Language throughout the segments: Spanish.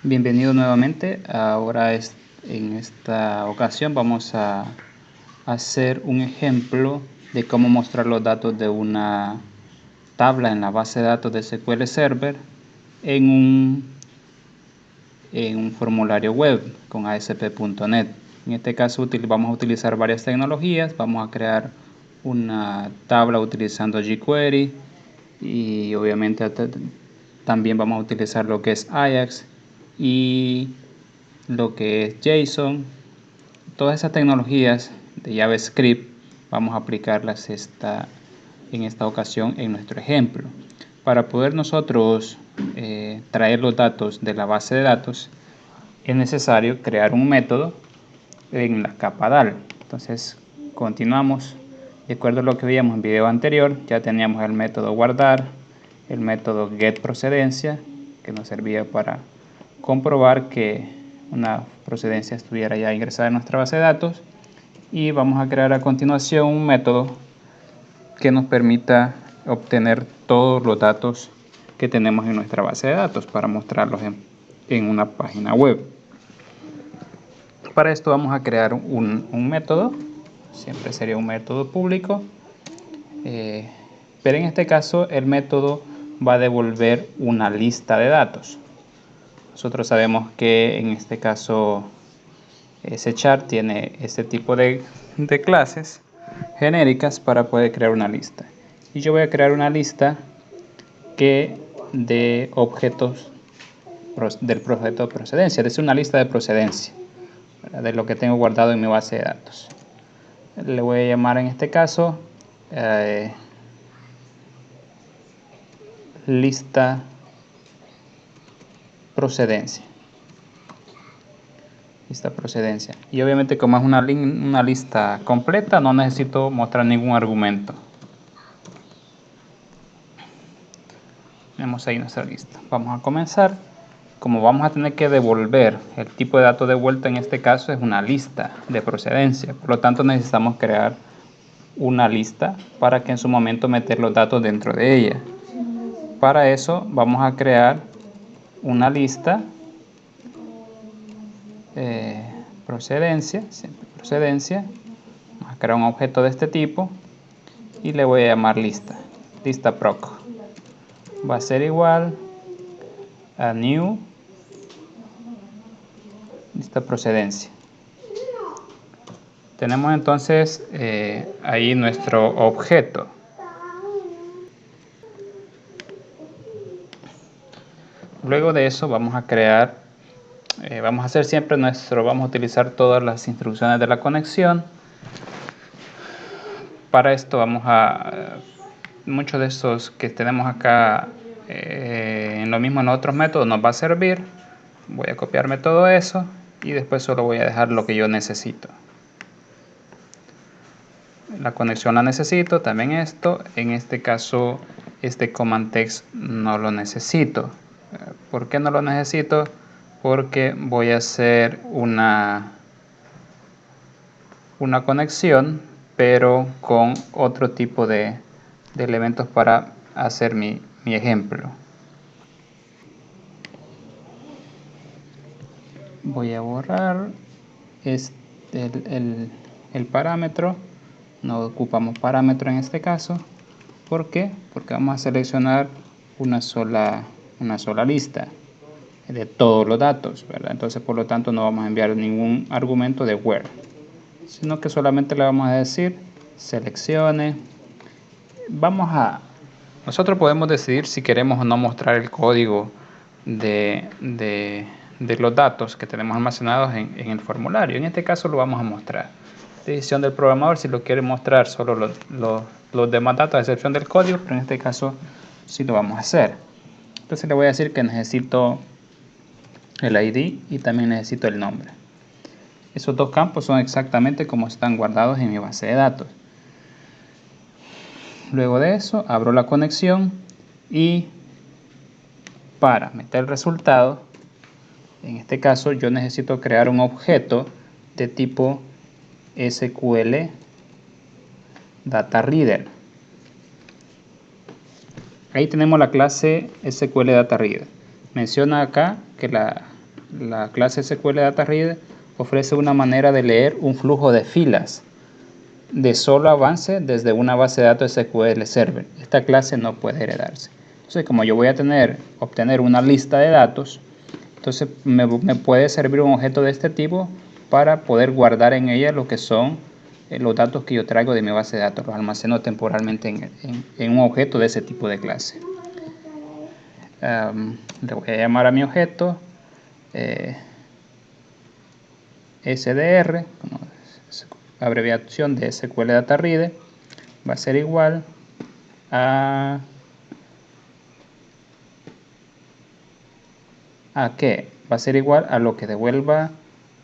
Bienvenido nuevamente. En esta ocasión vamos a hacer un ejemplo de cómo mostrar los datos de una tabla en la base de datos de SQL Server en un formulario web con ASP.NET. En este caso vamos a utilizar varias tecnologías. Vamos a crear una tabla utilizando jQuery y obviamente también vamos a utilizar lo que es Ajax y lo que es JSON. Todas esas tecnologías de JavaScript vamos a aplicarlas en esta ocasión en nuestro ejemplo. Para poder nosotros traer los datos de la base de datos es necesario crear un método en la capa DAL. Entonces continuamos. De acuerdo a lo que veíamos en el video anterior, ya teníamos el método guardar, el método getProcedencia, que nos servía para comprobar que una procedencia estuviera ya ingresada en nuestra base de datos, y vamos a crear a continuación un método que nos permita obtener todos los datos que tenemos en nuestra base de datos para mostrarlos en una página web. Para esto vamos a crear un método, siempre sería un método público, pero en este caso el método va a devolver una lista de datos. Nosotros sabemos que en este caso C# tiene este tipo de clases genéricas para poder crear una lista. Y yo voy a crear una lista de objetos del objeto de procedencia, es decir, una lista de procedencia de lo que tengo guardado en mi base de datos. Le voy a llamar en este caso lista procedencia. Y obviamente, como es una lista completa, no necesito mostrar ningún argumento. Tenemos ahí nuestra lista. Vamos a comenzar. Como vamos a tener que devolver el tipo de dato de vuelta, en este caso es una lista de procedencia, por lo tanto necesitamos crear una lista para que en su momento meter los datos dentro de ella. Para eso vamos a crear una lista procedencia, vamos a crear un objeto de este tipo y le voy a llamar lista proc. Va a ser igual a new lista procedencia. Tenemos entonces ahí nuestro objeto. Luego de eso vamos a crear, vamos a hacer siempre vamos a utilizar todas las instrucciones de la conexión. Para esto muchos de estos que tenemos acá en lo mismo en otros métodos nos va a servir. Voy a copiarme todo eso y después solo voy a dejar lo que yo necesito. La conexión la necesito, también esto. En este caso este command text no lo necesito. ¿Por qué no lo necesito? Porque voy a hacer una conexión, pero con otro tipo de elementos para hacer mi ejemplo. Voy a borrar el parámetro. No ocupamos parámetro en este caso. ¿Por qué? Porque vamos a seleccionar una sola lista de todos los datos, ¿verdad? Entonces, por lo tanto, no vamos a enviar ningún argumento de where, sino que solamente le vamos a decir seleccione. Nosotros podemos decidir si queremos o no mostrar el código de los datos que tenemos almacenados en el formulario. En este caso lo vamos a mostrar. Decisión del programador si lo quiere mostrar solo los demás datos a excepción del código, pero en este caso sí lo vamos a hacer. Entonces le voy a decir que necesito el ID y también necesito el nombre. Esos dos campos son exactamente como están guardados en mi base de datos. Luego de eso abro la conexión y para meter el resultado, en este caso yo necesito crear un objeto de tipo SQL Data Reader. Ahí tenemos la clase SQL Data Reader. Menciona acá que la clase SQL Data Reader ofrece una manera de leer un flujo de filas de solo avance desde una base de datos SQL Server. Esta clase no puede heredarse. Entonces, como yo voy a obtener una lista de datos, entonces me puede servir un objeto de este tipo para poder guardar en ella lo que son los datos que yo traigo de mi base de datos. Los almaceno temporalmente en un objeto de ese tipo de clase. Le voy a llamar a mi objeto SDR, como abreviación de SQL Data Reader, va a ser igual a ¿qué? Va a ser igual a lo que devuelva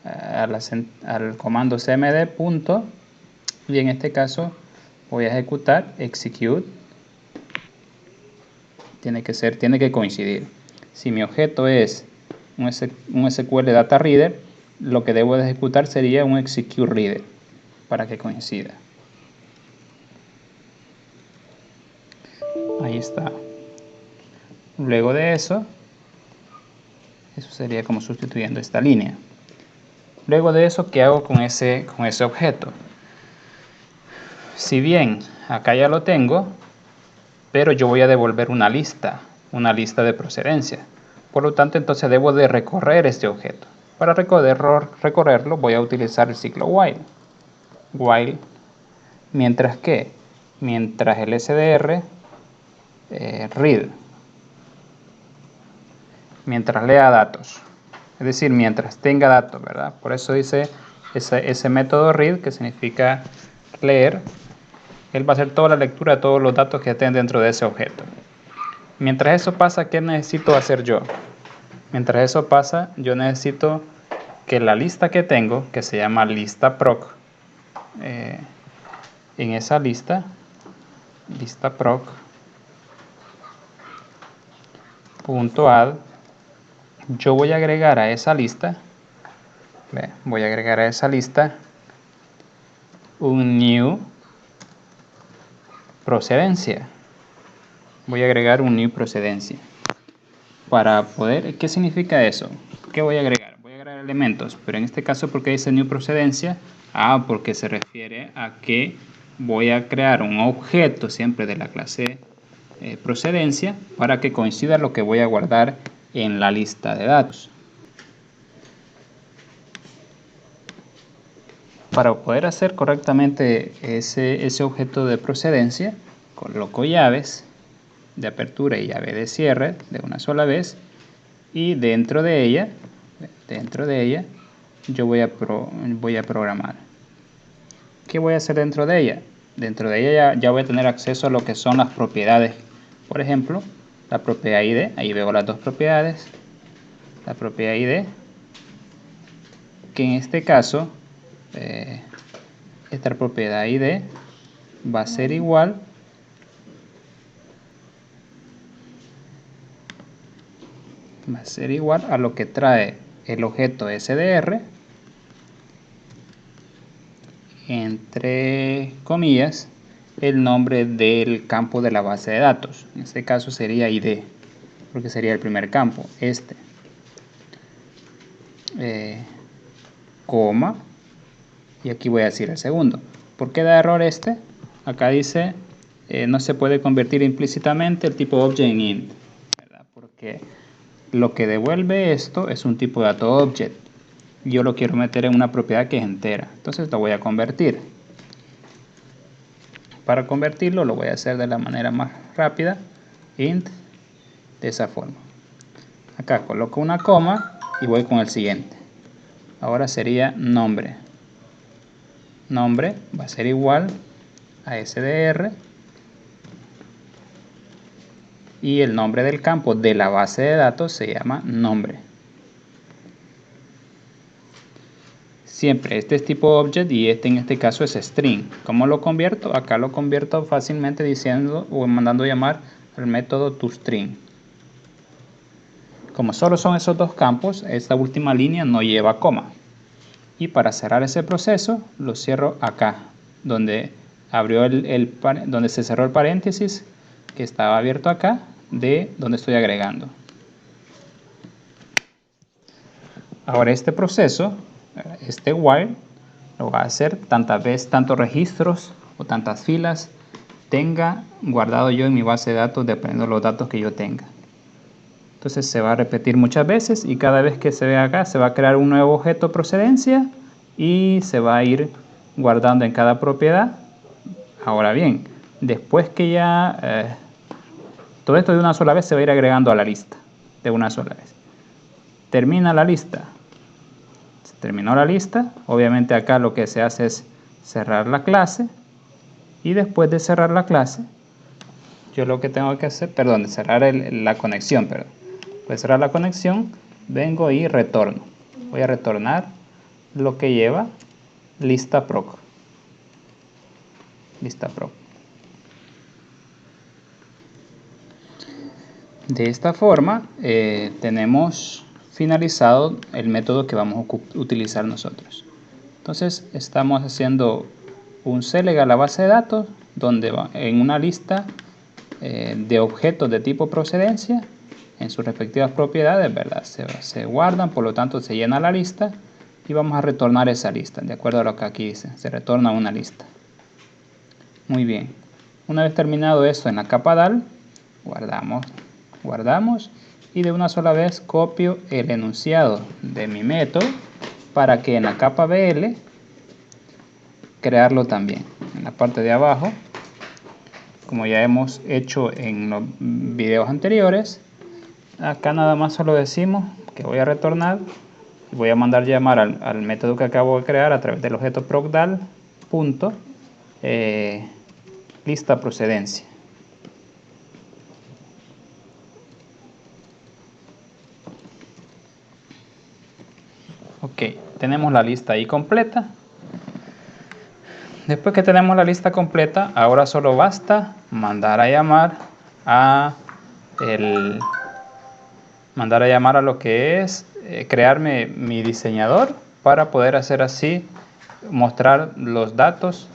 al comando cmd punto, y en este caso voy a ejecutar execute. Tiene que coincidir. Si mi objeto es un SQL Data Reader, lo que debo de ejecutar sería un execute reader para que coincida. Ahí está. Luego de eso sería como sustituyendo esta línea. Luego de eso, ¿qué hago con ese objeto? Si bien acá ya lo tengo, pero yo voy a devolver una lista de procedencia. Por lo tanto, entonces debo de recorrer este objeto. Para recorrerlo voy a utilizar el ciclo while. While, mientras el SDR read, mientras lea datos. Es decir, mientras tenga datos, ¿verdad? Por eso dice ese método read, que significa leer. Él va a hacer toda la lectura de todos los datos que estén dentro de ese objeto. Mientras eso pasa, ¿qué necesito hacer yo? Mientras eso pasa, yo necesito que la lista que tengo, que se llama lista proc, en esa lista proc punto add, yo voy a agregar a esa lista, un new procedencia. Voy a agregar un new procedencia. Para poder, ¿qué significa eso? ¿Qué voy a agregar? Voy a agregar elementos, pero en este caso, ¿por qué dice new procedencia? Porque se refiere a que voy a crear un objeto siempre de la clase procedencia para que coincida lo que voy a guardar en la lista de datos. Para poder hacer correctamente ese objeto de procedencia, coloco llaves de apertura y llave de cierre de una sola vez, y dentro de ella yo voy a programar. ¿Qué voy a hacer dentro de ella? Dentro de ella ya voy a tener acceso a lo que son las propiedades. Por ejemplo, la propiedad ID, ahí veo las dos propiedades. La propiedad ID, que en este caso, esta propiedad ID va a ser igual a lo que trae el objeto SDR, entre comillas, el nombre del campo de la base de datos. En este caso sería ID, porque sería el primer campo, coma, y aquí voy a decir el segundo. ¿Por qué da error este? Acá dice no se puede convertir implícitamente el tipo object en int, ¿verdad? Porque lo que devuelve esto es un tipo de dato object. Yo lo quiero meter en una propiedad que es entera, entonces lo voy a convertir. Para convertirlo lo voy a hacer de la manera más rápida, int, de esa forma. Acá coloco una coma y voy con el siguiente. Ahora sería nombre. Nombre va a ser igual a SDR, y el nombre del campo de la base de datos se llama nombre. Siempre este es tipo object y en este caso es string. ¿Cómo lo convierto? Acá lo convierto fácilmente diciendo o mandando llamar al método toString. Como solo son esos dos campos, esta última línea no lleva coma. Y para cerrar ese proceso, lo cierro acá, donde donde se cerró el paréntesis que estaba abierto acá, de donde estoy agregando. Ahora este proceso, este while, lo va a hacer tantas veces, tantos registros o tantas filas tenga guardado yo en mi base de datos, dependiendo de los datos que yo tenga. Entonces se va a repetir muchas veces y cada vez que se vea acá se va a crear un nuevo objeto procedencia y se va a ir guardando en cada propiedad. Ahora bien, después que ya todo esto de una sola vez se va a ir agregando a la lista de una sola vez. Termina la lista. Se terminó la lista. Obviamente acá lo que se hace es cerrar la clase. Y después de cerrar la clase, yo lo que tengo que hacer, perdón, de cerrar la conexión, perdón. Después de cerrar la conexión, vengo y retorno. Voy a retornar lo que lleva lista proc. Lista proc. De esta forma tenemos finalizado el método que vamos a utilizar nosotros. Entonces estamos haciendo un select a la base de datos donde en una lista de objetos de tipo procedencia en sus respectivas propiedades, ¿verdad? Se guardan, por lo tanto se llena la lista y vamos a retornar esa lista, de acuerdo a lo que aquí dice, se retorna una lista. Muy bien, una vez terminado esto en la capa DAL, guardamos y de una sola vez copio el enunciado de mi método para que en la capa BL crearlo también en la parte de abajo, como ya hemos hecho en los videos anteriores. Acá nada más solo decimos que voy a retornar y voy a mandar llamar al método que acabo de crear a través del objeto procdal punto lista procedencia. Ok, tenemos la lista ahí completa. Después que tenemos la lista completa, ahora solo basta mandar a llamar a lo que es crearme mi diseñador para poder hacer así, mostrar los datos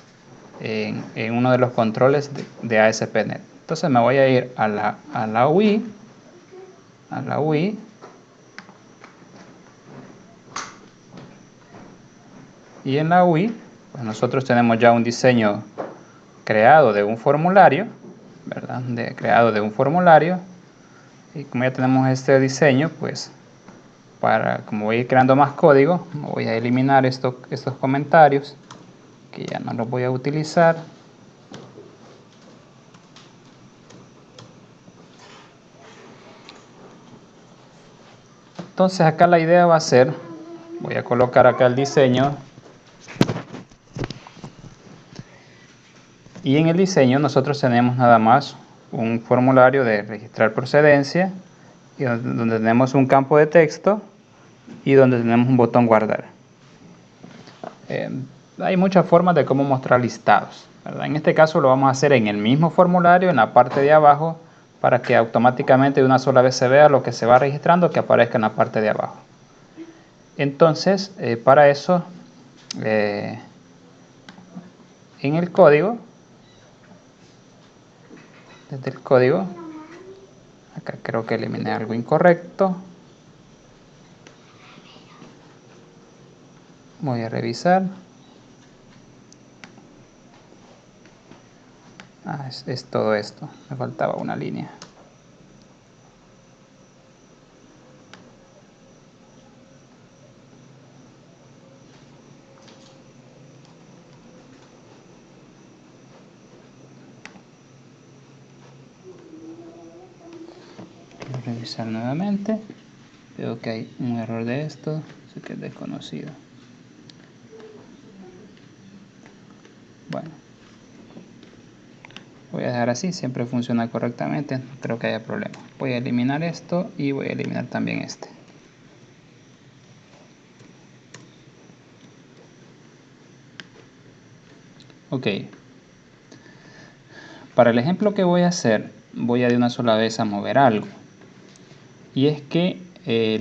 en uno de los controles de ASP.NET. Entonces me voy a ir a la UI, y en la UI pues nosotros tenemos ya un diseño creado de un formulario, ¿verdad? Creado de un formulario, y como ya tenemos este diseño, pues como voy a ir creando más código, voy a eliminar estos comentarios que ya no los voy a utilizar. Entonces acá la idea va a ser, voy a colocar acá el diseño, y en el diseño nosotros tenemos nada más un formulario de registrar procedencia, y donde tenemos un campo de texto y donde tenemos un botón guardar. Hay muchas formas de cómo mostrar listados, ¿verdad? En este caso lo vamos a hacer en el mismo formulario, en la parte de abajo, para que automáticamente de una sola vez se vea lo que se va registrando, que aparezca en la parte de abajo. Entonces, para eso, en el código, desde el código, acá creo que eliminé algo incorrecto. Voy a revisar. Es todo esto, me faltaba una línea. Voy a revisar nuevamente. Veo que hay un error de esto, así que es desconocido. Bueno, voy a dejar así, siempre funciona correctamente, no creo que haya problema. Voy a eliminar esto y voy a eliminar también este. Ok, para el ejemplo que voy a hacer, voy a de una sola vez a mover algo. Y es que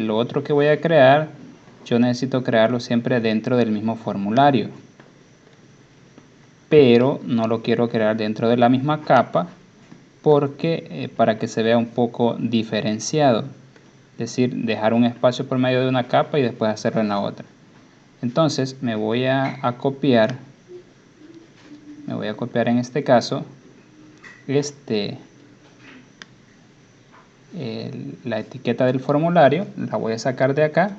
lo otro que voy a crear, yo necesito crearlo siempre dentro del mismo formulario. Pero no lo quiero crear dentro de la misma capa porque para que se vea un poco diferenciado. Es decir, dejar un espacio por medio de una capa y después hacerlo en la otra. Entonces me voy a copiar en este caso la etiqueta del formulario, la voy a sacar de acá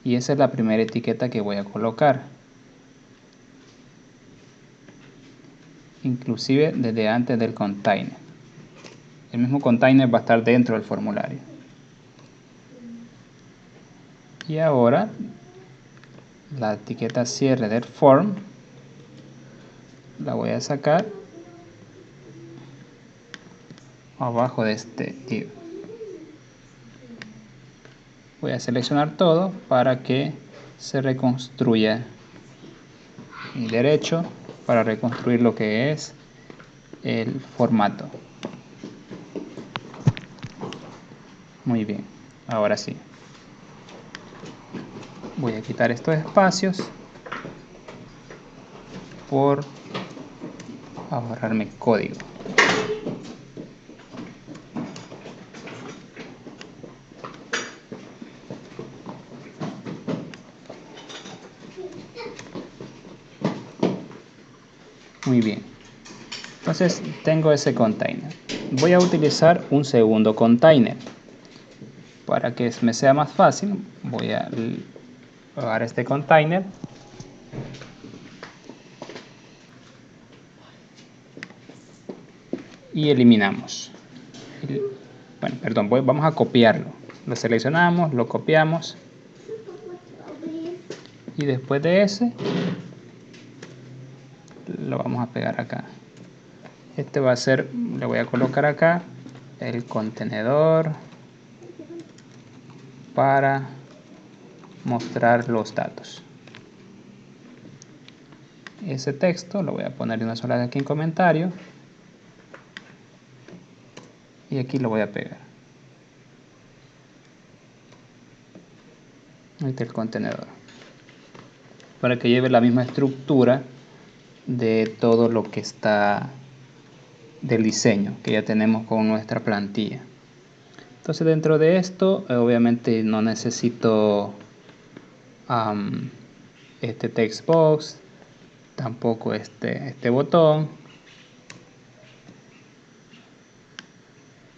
y esa es la primera etiqueta que voy a colocar. Inclusive desde antes del container. El mismo container va a estar dentro del formulario. Y ahora la etiqueta cierre del form la voy a sacar abajo de este div. Voy a seleccionar todo para que se reconstruya mi derecho para reconstruir lo que es el formato. Muy bien, ahora sí. Voy a quitar estos espacios por ahorrarme código. Muy bien. Entonces tengo ese container. Voy a utilizar un segundo container. Para que me sea más fácil, voy a agarrar este container y eliminamos. Bueno, perdón, vamos a copiarlo. Lo seleccionamos, lo copiamos y después de ese lo vamos a pegar acá. Este va a ser, le voy a colocar acá el contenedor para mostrar los datos. Ese texto lo voy a poner de una sola vez aquí en comentario y aquí lo voy a pegar. Ahí está el contenedor, para que lleve la misma estructura de todo lo que está del diseño que ya tenemos con nuestra plantilla. Entonces dentro de esto obviamente no necesito este text box, tampoco este botón,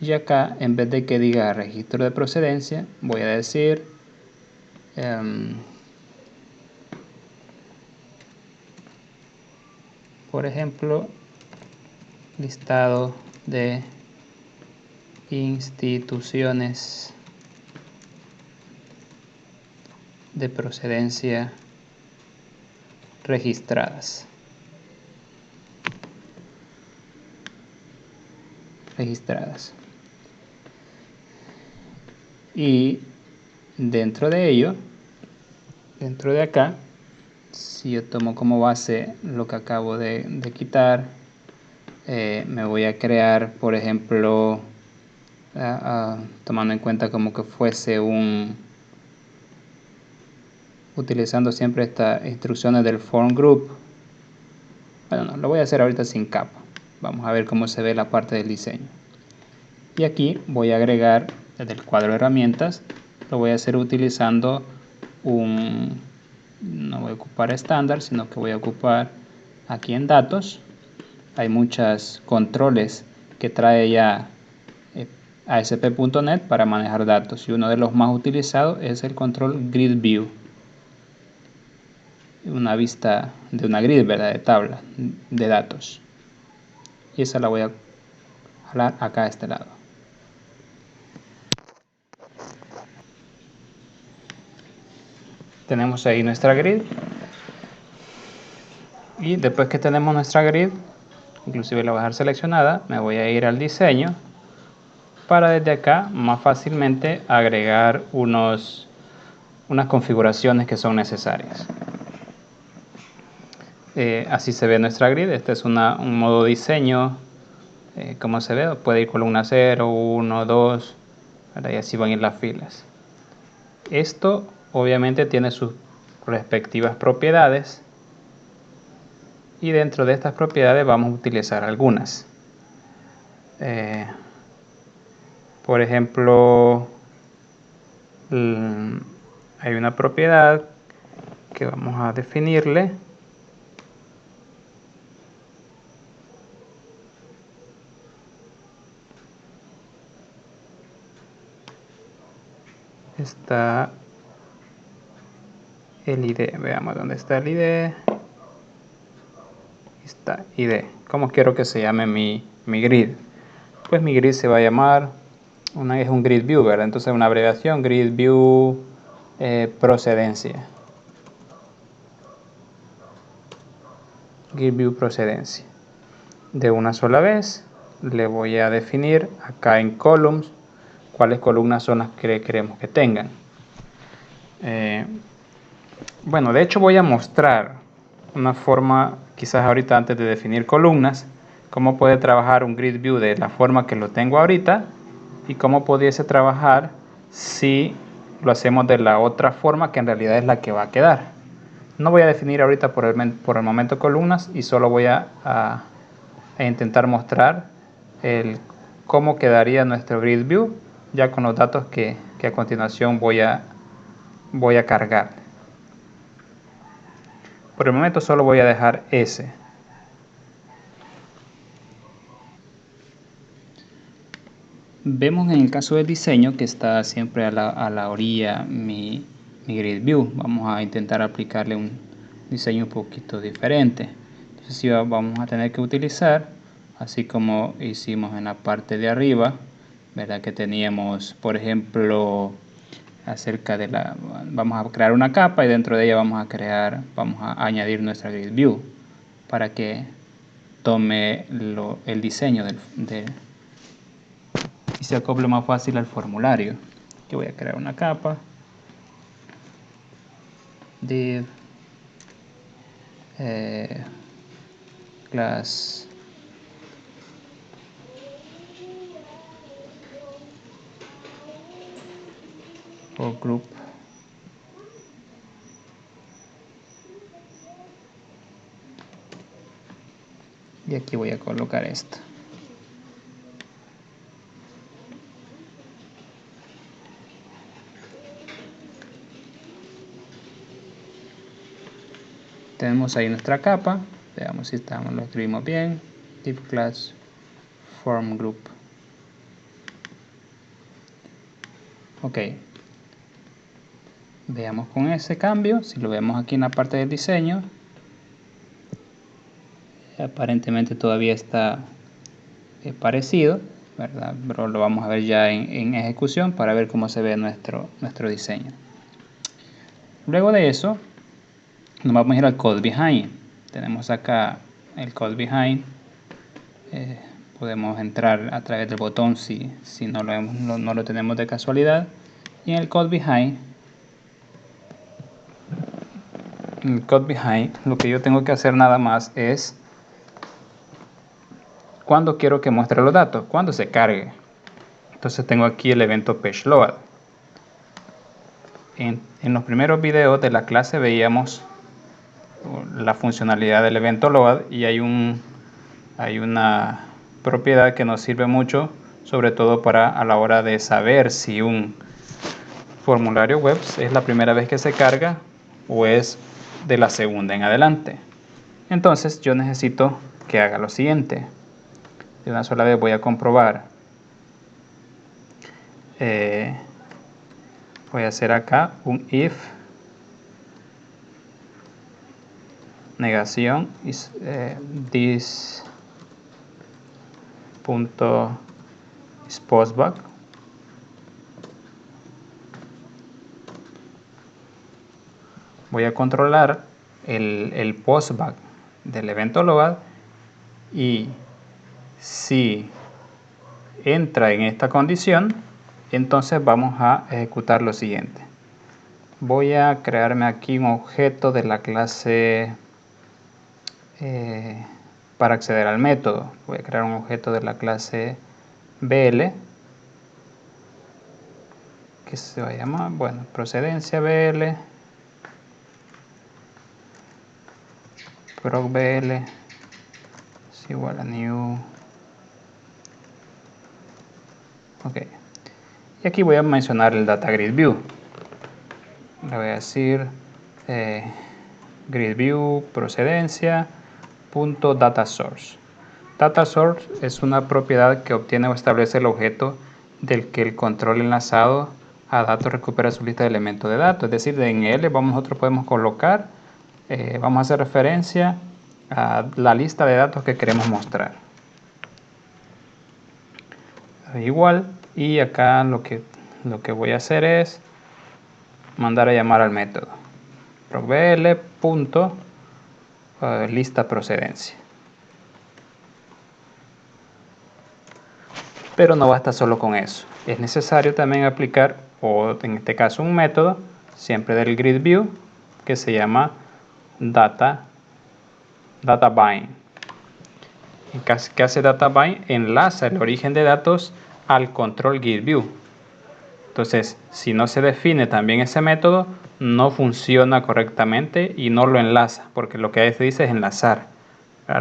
y acá en vez de que diga registro de procedencia voy a decir por ejemplo, listado de instituciones de procedencia registradas. Y dentro de ello, dentro de acá, si yo tomo como base lo que acabo de quitar, me voy a crear, por ejemplo, tomando en cuenta como que fuese utilizando siempre estas instrucciones del form group. Bueno, no, lo voy a hacer ahorita sin capa. Vamos a ver cómo se ve la parte del diseño. Y aquí voy a agregar desde el cuadro de herramientas, lo voy a hacer utilizando no voy a ocupar estándar, sino que voy a ocupar aquí en datos. Hay muchos controles que trae ya ASP.NET para manejar datos y uno de los más utilizados es el control Grid View. Una vista de una grid, ¿verdad? De tabla de datos. Y esa la voy a jalar acá a este lado. Tenemos ahí nuestra grid. Y después que tenemos nuestra grid, inclusive la voy a dejar seleccionada, me voy a ir al diseño para desde acá más fácilmente agregar unas configuraciones que son necesarias. Así se ve nuestra grid. Este es un modo diseño. Como se ve, puede ir columna 0, 1, 2, y así van a ir las filas. Esto obviamente tiene sus respectivas propiedades y dentro de estas propiedades vamos a utilizar algunas. Por ejemplo, hay una propiedad que vamos a definirle. Está el ID, veamos dónde está el ID. Está ID. ¿Cómo quiero que se llame mi grid? Pues mi grid se va a llamar, es un grid view, ¿verdad? Entonces una abreviación, grid view procedencia. Grid view procedencia. De una sola vez le voy a definir acá en columns cuáles columnas son las que queremos que tengan. Bueno, de hecho voy a mostrar una forma, quizás ahorita antes de definir columnas, cómo puede trabajar un grid view de la forma que lo tengo ahorita y cómo pudiese trabajar si lo hacemos de la otra forma que en realidad es la que va a quedar. No voy a definir ahorita por el momento columnas y solo voy a intentar mostrar cómo quedaría nuestro grid view ya con los datos que a continuación voy a cargar. Por el momento solo voy a dejar ese. Vemos en el caso del diseño que está siempre a la orilla mi grid view. Vamos a intentar aplicarle un diseño un poquito diferente. Entonces sí, vamos a tener que utilizar, así como hicimos en la parte de arriba, ¿verdad? Que teníamos, por ejemplo, vamos a crear una capa y dentro de ella vamos a añadir nuestra grid view para que tome el diseño y se acople más fácil al formulario. Aquí voy a crear una capa, div class for group y aquí voy a colocar esto. Tenemos ahí nuestra capa, veamos si lo escribimos bien, div class form group. Ok, veamos con ese cambio, si lo vemos aquí en la parte del diseño, aparentemente todavía está parecido, ¿verdad? Pero lo vamos a ver ya en ejecución para ver cómo se ve nuestro diseño. Luego de eso, nos vamos a ir al code behind. Tenemos acá el code behind. Podemos entrar a través del botón si no lo tenemos de casualidad. Y en el code behind, lo que yo tengo que hacer nada más es cuando quiero que muestre los datos, cuando se cargue. Entonces tengo aquí el evento pageLoad. En los primeros videos de la clase veíamos la funcionalidad del evento load y hay una propiedad que nos sirve mucho, sobre todo a la hora de saber si un formulario web es la primera vez que se carga o es de la segunda en adelante. Entonces yo necesito que haga lo siguiente. De una sola vez voy a comprobar. Voy a hacer acá un if negación this punto postback. Voy a controlar el postback del evento load y si entra en esta condición, entonces vamos a ejecutar lo siguiente. Voy a crearme aquí un objeto de la clase para acceder al método. Voy a crear un objeto de la clase BL que se va a llamar, bueno, procedencia BL, proc BL es igual a new. Ok, y aquí voy a mencionar el data grid view. le voy a decir grid view procedencia punto data source. Data source es una propiedad que obtiene o establece el objeto del que el control enlazado a datos recupera su lista de elementos de datos. Es decir, en él nosotros podemos colocar, vamos a hacer referencia a la lista de datos que queremos mostrar. Igual, y acá lo que voy a hacer es mandar a llamar al método procbl.lista procedencia. Pero no basta solo con eso, es necesario también aplicar, o en este caso un método, siempre del grid view, que se llama dataBind. ¿Qué hace dataBind? Enlaza el origen de datos al control grid view. Entonces, si no se define también ese método, no funciona correctamente y no lo enlaza, porque lo que se dice es enlazar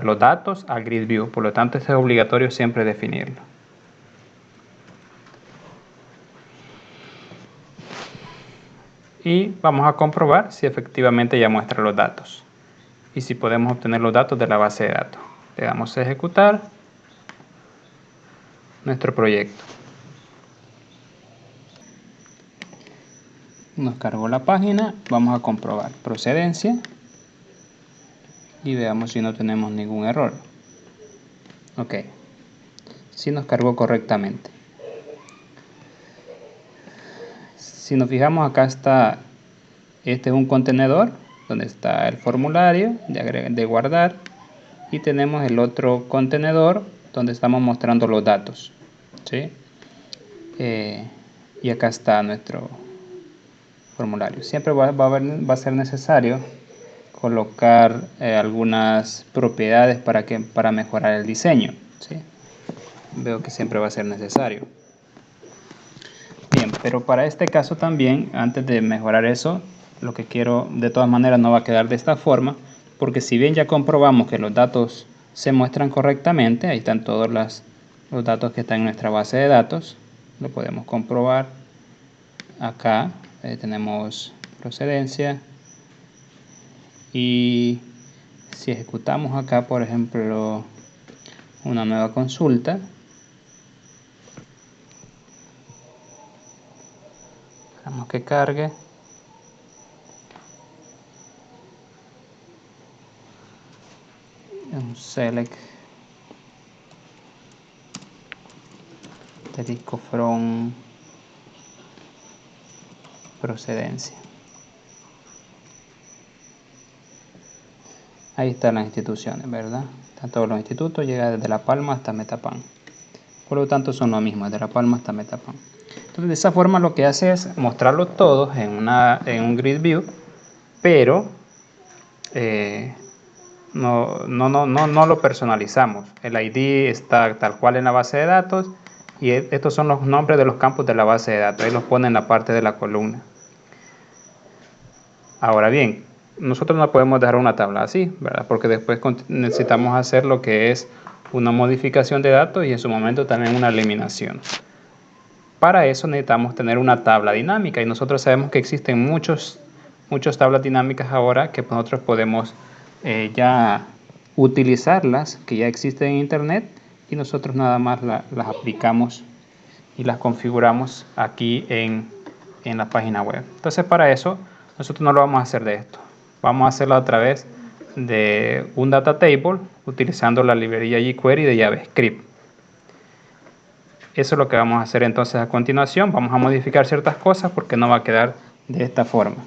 los datos al grid view. Por lo tanto, es obligatorio siempre definirlo. Y vamos a comprobar si efectivamente ya muestra los datos y si podemos obtener los datos de la base de datos. Le damos a ejecutar nuestro proyecto. Nos cargó la página, vamos a comprobar procedencia y veamos si no tenemos ningún error. Ok, sí nos cargó correctamente. Si nos fijamos, acá está, este es un contenedor donde está el formulario de guardar, y tenemos el otro contenedor donde estamos mostrando los datos, ¿sí? Y acá está nuestro formulario. Siempre va a ser necesario colocar algunas propiedades para mejorar el diseño, ¿sí? Veo que siempre va a ser necesario. Bien, pero para este caso también, antes de mejorar eso, lo que quiero, de todas maneras no va a quedar de esta forma, porque si bien ya comprobamos que los datos se muestran correctamente, ahí están todos los datos que están en nuestra base de datos, lo podemos comprobar acá. Tenemos procedencia, y si ejecutamos acá, por ejemplo, una nueva consulta, esperamos que cargue. Un select de disco from procedencia. Ahí están las instituciones, ¿verdad? Están todos los institutos, llega desde La Palma hasta Metapan. Por lo tanto son lo mismo, desde La Palma hasta Metapan. Entonces de esa forma lo que hace es mostrarlos todos en un grid view, pero no lo personalizamos. El ID está tal cual en la base de datos, y estos son los nombres de los campos de la base de datos. Ahí los pone en la parte de la columna. Ahora bien, nosotros no podemos dejar una tabla así, ¿verdad? Porque después necesitamos hacer lo que es una modificación de datos y en su momento también una eliminación. Para eso necesitamos tener una tabla dinámica, y nosotros sabemos que existen muchas tablas dinámicas ahora que nosotros podemos ya utilizarlas, que ya existen en internet, y nosotros nada más las aplicamos y las configuramos aquí en la página web. Entonces para eso nosotros no lo vamos a hacer de esto, vamos a hacerlo a través de un data table utilizando la librería jQuery de JavaScript. Eso es lo que vamos a hacer entonces a continuación. Vamos a modificar ciertas cosas porque no va a quedar de esta forma.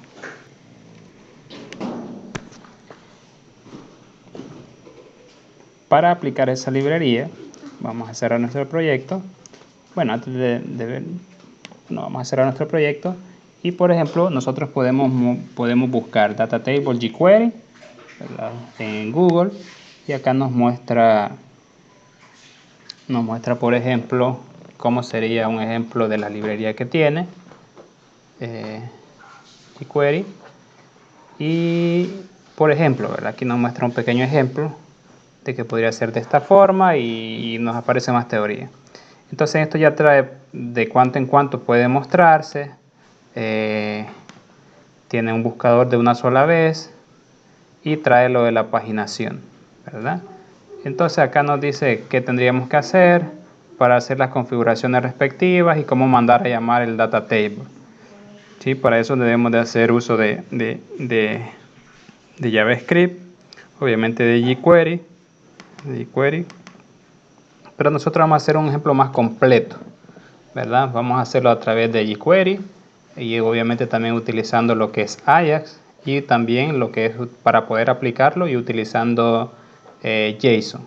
Para aplicar esa librería, vamos a cerrar nuestro proyecto. Bueno, antes de ver, vamos a cerrar nuestro proyecto, y por ejemplo nosotros podemos buscar data table jQuery, ¿verdad?, en Google, y acá nos muestra por ejemplo cómo sería un ejemplo de la librería que tiene jQuery. Y por ejemplo, ¿verdad?, aquí nos muestra un pequeño ejemplo de que podría ser de esta forma, y nos aparece más teoría. Entonces esto ya trae de cuánto en cuánto puede mostrarse, tiene un buscador de una sola vez y trae lo de la paginación, ¿verdad? Entonces acá nos dice qué tendríamos que hacer para hacer las configuraciones respectivas y cómo mandar a llamar el data table. ¿Sí? Para eso debemos de hacer uso de JavaScript, obviamente de jQuery, pero nosotros vamos a hacer un ejemplo más completo, ¿verdad? Vamos a hacerlo a través de jQuery y obviamente también utilizando lo que es Ajax y también lo que es para poder aplicarlo y utilizando JSON.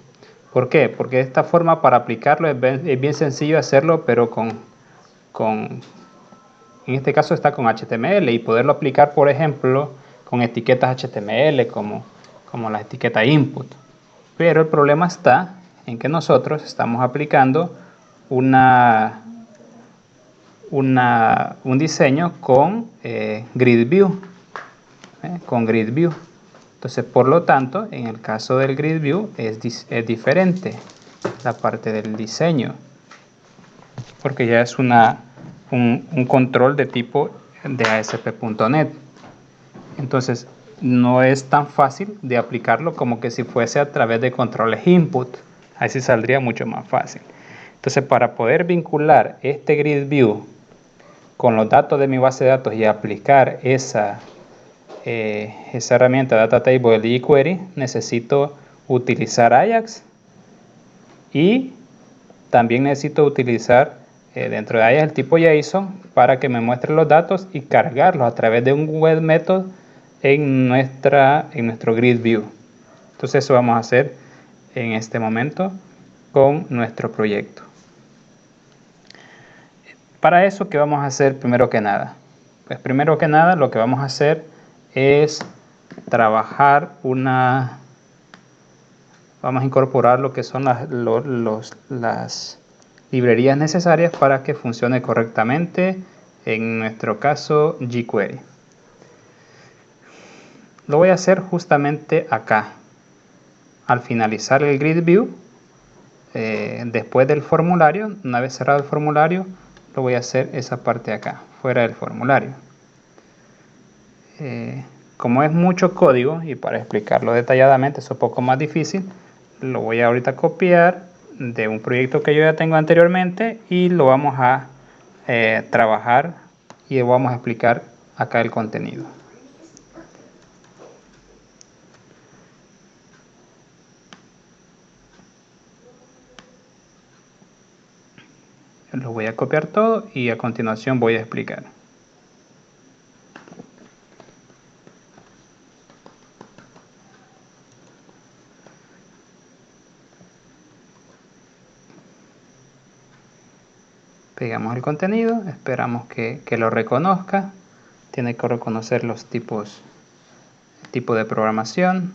¿Por qué? Porque de esta forma para aplicarlo es bien sencillo hacerlo, pero en este caso está con HTML y poderlo aplicar, por ejemplo, con etiquetas HTML como la etiqueta input. Pero el problema está en que nosotros estamos aplicando un diseño con Grid View. Entonces, por lo tanto, en el caso del Grid View es diferente la parte del diseño, porque ya es un control de tipo de ASP.NET. Entonces, no es tan fácil de aplicarlo como que si fuese a través de controles input. Ahí sí saldría mucho más fácil. Entonces, para poder vincular este Grid View con los datos de mi base de datos y aplicar esa herramienta Data Table de jQuery, necesito utilizar Ajax y también necesito utilizar dentro de Ajax el tipo JSON para que me muestre los datos y cargarlos a través de un web method en nuestro Grid View. Entonces eso vamos a hacer en este momento con nuestro proyecto. Para eso, ¿qué vamos a hacer primero que nada? Pues primero que nada lo que vamos a hacer es trabajar vamos a incorporar lo que son las librerías necesarias para que funcione correctamente, en nuestro caso jQuery. Lo voy a hacer justamente acá, al finalizar el Grid View, después del formulario. Una vez cerrado el formulario, lo voy a hacer esa parte de acá, fuera del formulario. Como es mucho código y para explicarlo detalladamente es un poco más difícil, lo voy a ahorita copiar de un proyecto que yo ya tengo anteriormente y lo vamos a trabajar y vamos a explicar acá el contenido. Lo voy a copiar todo y a continuación voy a explicar. Pegamos el contenido, esperamos que lo reconozca. Tiene que reconocer los tipos de programación.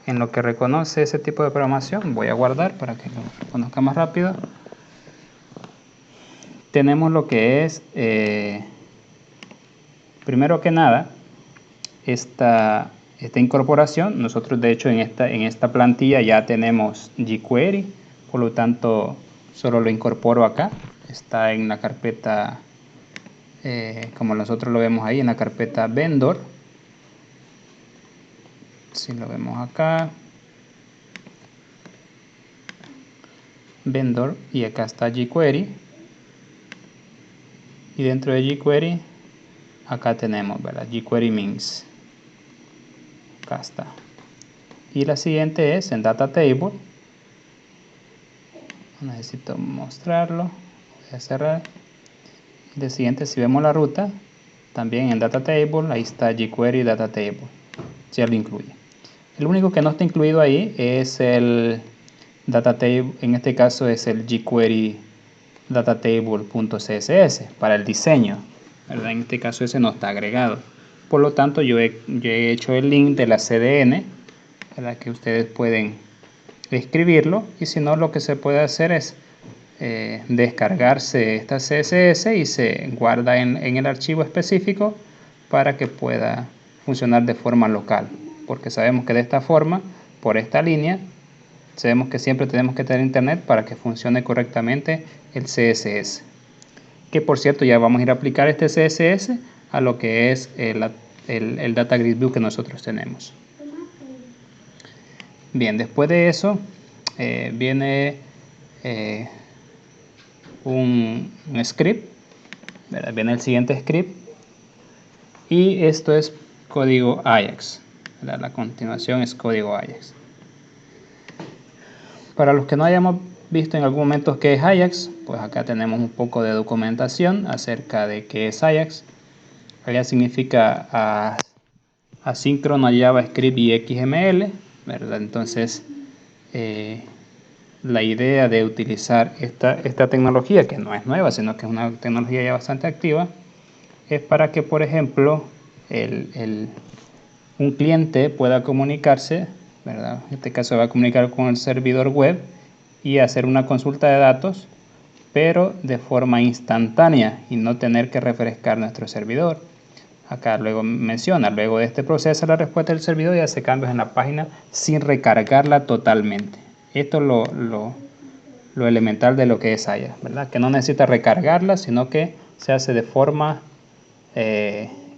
En lo que reconoce ese tipo de programación, voy a guardar para que lo reconozca más rápido. Tenemos lo que es, primero que nada, esta incorporación. Nosotros de hecho en esta plantilla ya tenemos jQuery, por lo tanto solo lo incorporo acá. Está en la carpeta, como nosotros lo vemos ahí, en la carpeta vendor. Si lo vemos acá, vendor, y acá está jQuery. Y dentro de jQuery, acá tenemos, ¿verdad? jQuery Means. Acá está. Y la siguiente es en Data Table. Necesito mostrarlo. Voy a cerrar. Y la siguiente, si vemos la ruta, también en Data Table, ahí está jQuery Data Table. Ya lo incluye. El único que no está incluido ahí es el Data Table, en este caso es el jQuery datatable.css para el diseño, ¿verdad? En este caso ese no está agregado. Por lo tanto, yo he hecho el link de la CDN, ¿verdad? Que ustedes pueden escribirlo, y si no, lo que se puede hacer es descargarse esta CSS y se guarda en el archivo específico para que pueda funcionar de forma local, porque sabemos que de esta forma, por esta línea, sabemos que siempre tenemos que tener internet para que funcione correctamente el CSS. Que por cierto, ya vamos a ir a aplicar este CSS a lo que es el Data Grid View que nosotros tenemos. Bien, después de eso viene un script, ¿verdad? Viene el siguiente script y esto es código Ajax, ¿verdad? La continuación es código Ajax. Para los que no hayamos visto en algún momento qué es Ajax, pues acá tenemos un poco de documentación acerca de qué es Ajax. Ajax significa asíncrono JavaScript y XML, ¿verdad? Entonces la idea de utilizar esta tecnología, que no es nueva, sino que es una tecnología ya bastante activa, es para que, por ejemplo, un cliente pueda comunicarse, ¿verdad? En este caso va a comunicar con el servidor web y hacer una consulta de datos, pero de forma instantánea y no tener que refrescar nuestro servidor. Acá luego menciona, luego de este proceso la respuesta del servidor y hace cambios en la página sin recargarla totalmente. Esto es lo elemental de lo que es Ajax, ¿verdad? Que no necesita recargarla, sino que se hace de forma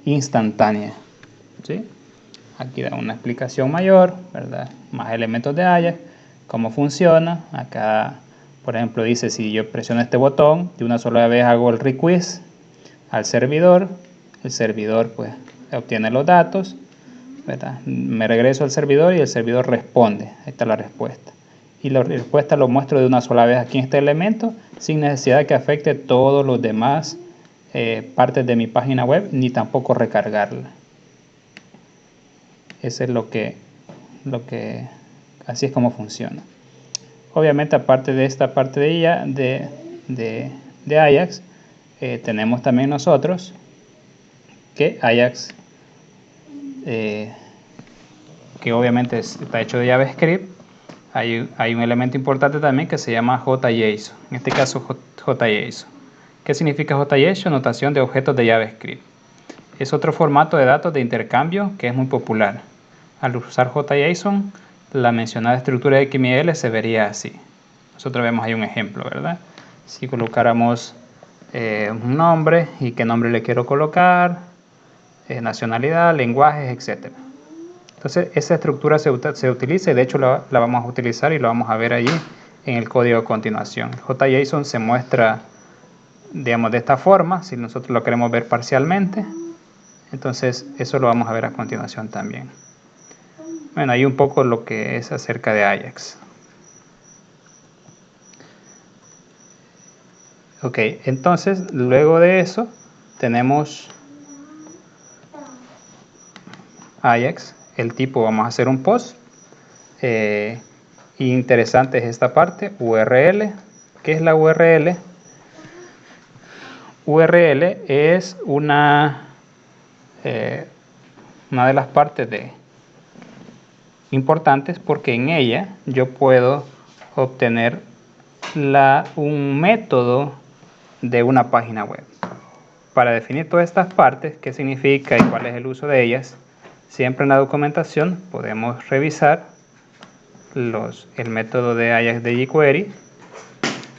instantánea, ¿sí? Aquí da una explicación mayor, ¿verdad? Más elementos de Ajax, cómo funciona. Acá, por ejemplo, dice si yo presiono este botón, de una sola vez hago el request al servidor, el servidor pues obtiene los datos, ¿verdad? Me regreso al servidor y el servidor responde. Ahí está la respuesta. Y la respuesta lo muestro de una sola vez aquí en este elemento, sin necesidad de que afecte todos los demás partes de mi página web, ni tampoco recargarla. Eso es lo que así es como funciona. Obviamente, aparte de esta parte de ella, de Ajax, tenemos también nosotros que Ajax, que obviamente está hecho de JavaScript, hay un elemento importante también que se llama JSON, en este caso JSON. ¿Qué significa JSON? Notación de objetos de JavaScript. Es otro formato de datos de intercambio que es muy popular. Al usar JSON, la mencionada estructura de XML se vería así. Nosotros vemos ahí un ejemplo, ¿verdad? Si colocáramos un nombre y qué nombre le quiero colocar, nacionalidad, lenguajes, etc. Entonces esa estructura se utiliza y de hecho la vamos a utilizar y lo vamos a ver allí en el código a continuación. JSON se muestra, digamos, de esta forma, si nosotros lo queremos ver parcialmente. Entonces eso lo vamos a ver a continuación también. Bueno, ahí un poco lo que es acerca de Ajax. Ok, entonces luego de eso tenemos Ajax, el tipo, vamos a hacer un post. Interesante es esta parte, URL. ¿Qué es la URL? URL es una de las partes importantes porque en ella yo puedo obtener un método de una página web. Para definir todas estas partes, qué significa y cuál es el uso de ellas, siempre en la documentación podemos revisar el método de Ajax de jQuery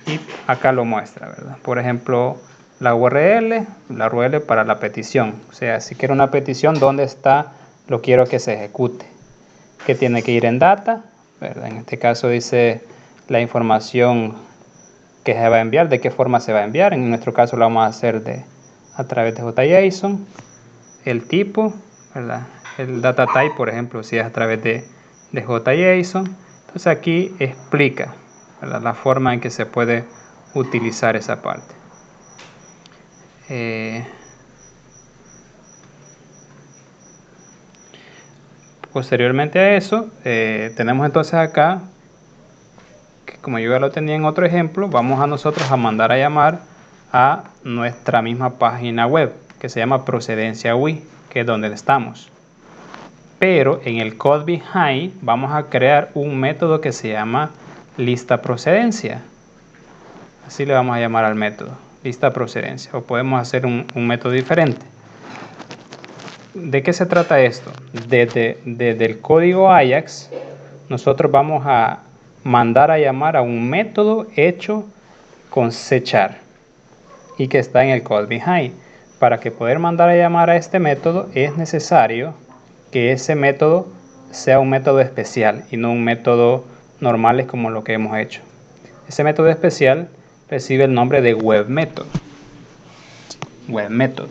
y acá lo muestra, ¿verdad? Por ejemplo, la URL para la petición, o sea, si quiero una petición, ¿dónde está? Lo quiero que se ejecute, que tiene que ir en data, ¿verdad? En este caso dice la información que se va a enviar, de qué forma se va a enviar. En nuestro caso lo vamos a hacer a través de JSON, el tipo, ¿verdad? El data type, por ejemplo, si es a través de JSON. Entonces aquí explica, ¿verdad?, la forma en que se puede utilizar esa parte. Posteriormente a eso, tenemos entonces acá, que como yo ya lo tenía en otro ejemplo, vamos a nosotros a mandar a llamar a nuestra misma página web, que se llama Procedencia UI, que es donde estamos. Pero en el code behind vamos a crear un método que se llama lista procedencia. Así le vamos a llamar al método, lista procedencia. O podemos hacer un método diferente. ¿De qué se trata esto? Desde el código Ajax, nosotros vamos a mandar a llamar a un método hecho con C# y que está en el code behind. para que poder mandar a llamar a este método es necesario que ese método sea un método especial y no un método normal como lo que hemos hecho. Ese método especial recibe el nombre de webMethod. webMethod.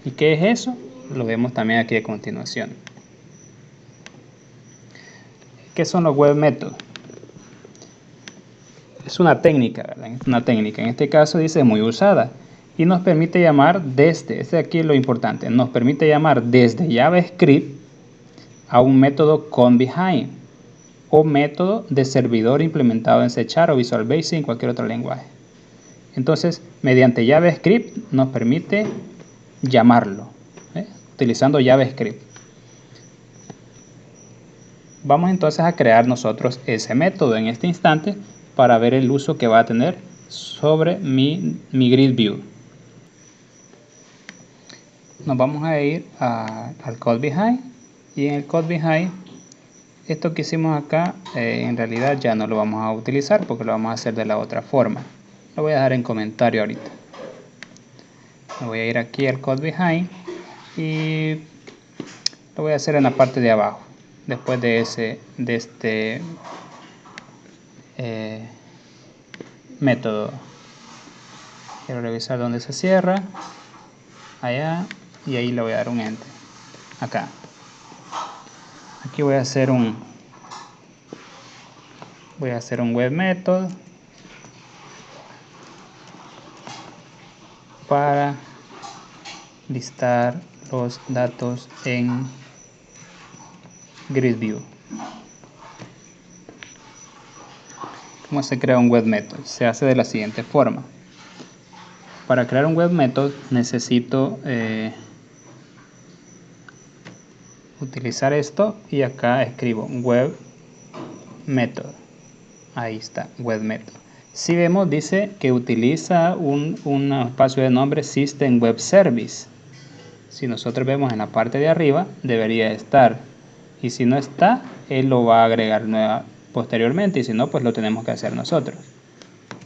¿Y qué es eso? Lo vemos también aquí a continuación. ¿Qué son los webMethod? Es una técnica, ¿verdad? Una técnica, en este caso dice muy usada y nos permite llamar desde, este aquí es lo importante, nos permite llamar desde JavaScript a un método call_behind o método de servidor implementado en C# o Visual Basic en cualquier otro lenguaje. Entonces, mediante JavaScript nos permite llamarlo, utilizando JavaScript. Vamos entonces a crear nosotros ese método en este instante para ver el uso que va a tener sobre mi grid view. Nos vamos a ir al code behind y en el code behind esto que hicimos acá en realidad ya no lo vamos a utilizar porque lo vamos a hacer de la otra forma. Lo voy a dejar en comentario ahorita. Me voy a ir aquí al code behind y lo voy a hacer en la parte de abajo después de este método. Quiero revisar dónde se cierra, allá, y ahí le voy a dar un enter, acá. Aquí voy a hacer un webMethod para listar los datos en grid view. ¿Cómo se crea un webMethod? Se hace de la siguiente forma. Para crear un webMethod necesito utilizar esto y acá escribo webMethod. Ahí está, webMethod. Si vemos, dice que utiliza un espacio de nombre System Web Service. Si nosotros vemos en la parte de arriba, debería estar. Y si no está, él lo va a agregar posteriormente. Y si no, pues lo tenemos que hacer nosotros.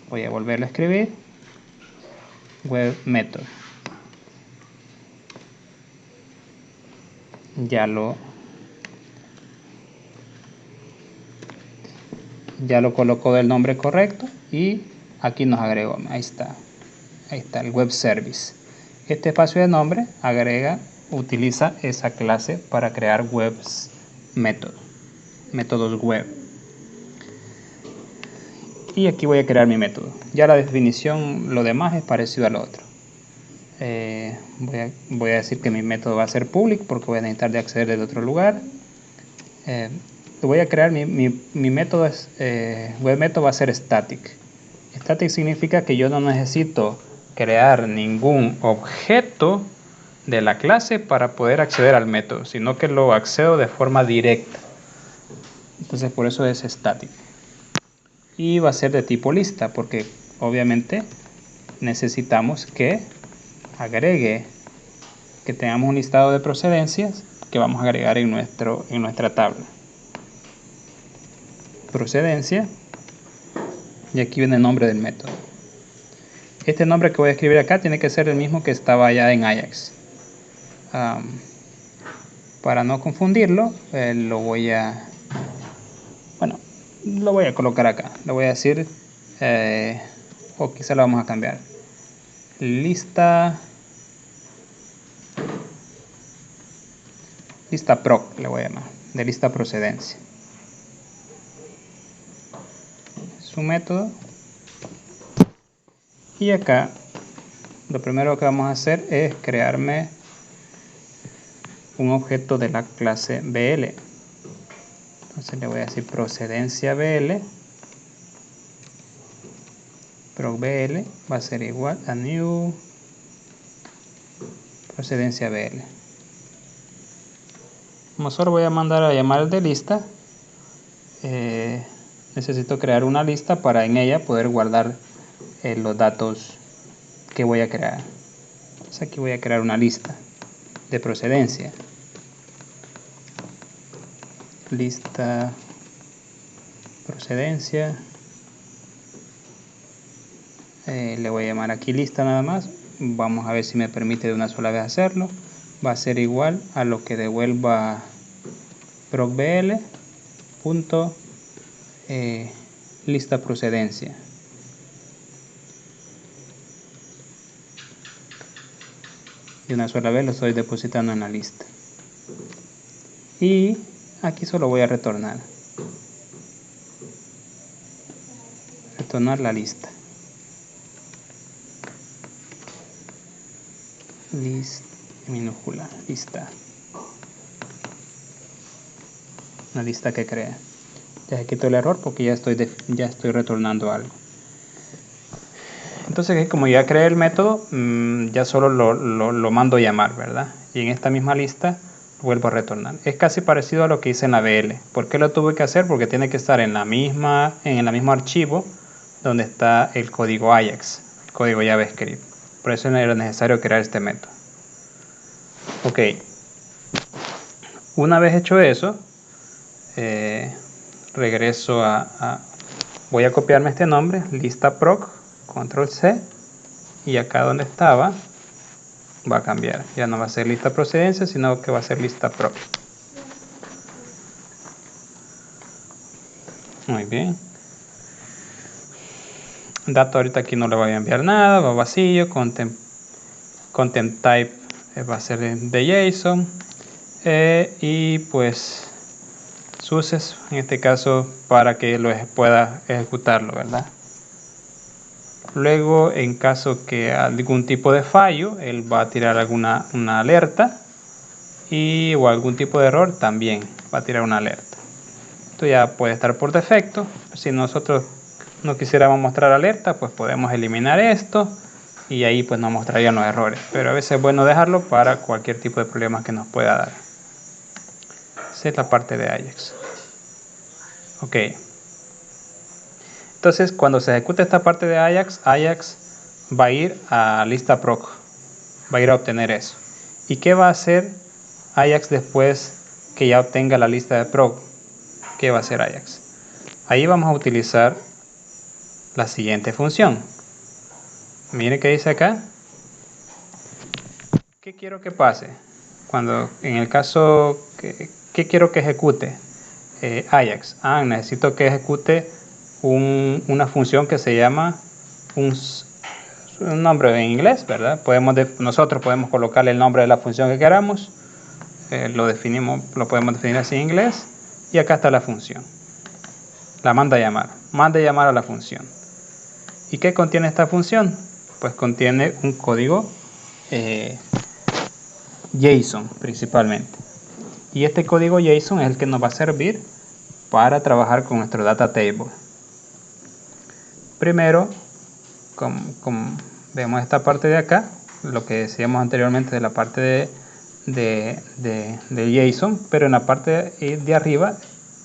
Voy a volverlo a escribir. webMethod. Ya lo colocó del nombre correcto y aquí nos agregó. Ahí está el web service. Este espacio de nombre utiliza esa clase para crear métodos web. Y aquí voy a crear mi método. Ya la definición, lo demás es parecido al otro. Voy a decir que mi método va a ser public porque voy a necesitar de acceder desde otro lugar. Voy a crear mi método, webMethod va a ser static. Static significa que yo no necesito crear ningún objeto de la clase para poder acceder al método, sino que lo accedo de forma directa. Entonces por eso es static. Y va a ser de tipo lista, porque obviamente necesitamos que tengamos un listado de procedencias que vamos a agregar en nuestra tabla. Procedencia, y aquí viene el nombre del método. Este nombre que voy a escribir acá tiene que ser el mismo que estaba allá en Ajax. Para no confundirlo, lo voy a colocar acá. Lo voy a decir, o quizá lo vamos a cambiar. Lista proc, le voy a llamar, de lista procedencia. Su método. Y acá, lo primero que vamos a hacer es crearme un objeto de la clase BL. Entonces le voy a decir procedencia BL. Proc BL va a ser igual a new procedencia BL. Como solo voy a mandar a llamar el de lista, necesito crear una lista para en ella poder guardar los datos que voy a crear. Entonces aquí voy a crear una lista de procedencia. Lista procedencia. Le voy a llamar aquí lista nada más. vamos a ver si me permite de una sola vez hacerlo. Va a ser igual a lo que devuelva procbl punto lista procedencia. De una sola vez lo estoy depositando en la lista. Y aquí solo voy a retornar la lista. List minúscula, lista. Una lista que crea. Ya quito el error porque ya estoy retornando algo. Entonces, como ya creé el método, ya solo lo mando a llamar, ¿verdad? Y en esta misma lista vuelvo a retornar. Es casi parecido a lo que hice en la BL. ¿Por qué lo tuve que hacer? Porque tiene que estar en el mismo archivo donde está el código Ajax, el código JavaScript. Por eso era necesario crear este método. Ok. Una vez hecho eso, regreso voy a copiarme este nombre, lista proc, control C, y acá donde estaba va a cambiar, ya no va a ser lista procedencia, sino que va a ser lista proc. Muy bien. Dato ahorita aquí no le voy a enviar nada, va vacío. Content type va a ser de JSON, y pues suces en este caso para que lo pueda ejecutarlo, ¿verdad? Luego, en caso que algún tipo de fallo, él va a tirar una alerta, o algún tipo de error también va a tirar una alerta. Esto ya puede estar por defecto. Si nosotros no quisiéramos mostrar alerta, pues podemos eliminar esto y ahí pues nos mostrarían los errores. Pero a veces es bueno dejarlo para cualquier tipo de problema que nos pueda dar. Esa es la parte de Ajax. Ok. Entonces, cuando se ejecute esta parte de Ajax va a ir a lista proc, va a ir a obtener eso. ¿Y qué va a hacer Ajax después que ya obtenga la lista de proc? ¿Qué va a hacer Ajax? Ahí vamos a utilizar la siguiente función. Mire qué dice acá. ¿Qué quiero que pase? En el caso, ¿qué quiero que ejecute Ajax? Necesito que ejecute una función que se llama un nombre en inglés, ¿verdad? Nosotros podemos colocarle el nombre de la función que queramos. Lo podemos definir así en inglés. Y acá está la función. La manda a llamar. Manda a llamar a la función. ¿Y qué contiene esta función? Pues contiene un código JSON principalmente. Y este código JSON es el que nos va a servir para trabajar con nuestro data table. Primero, como vemos esta parte de acá, lo que decíamos anteriormente de la parte de JSON, pero en la parte de arriba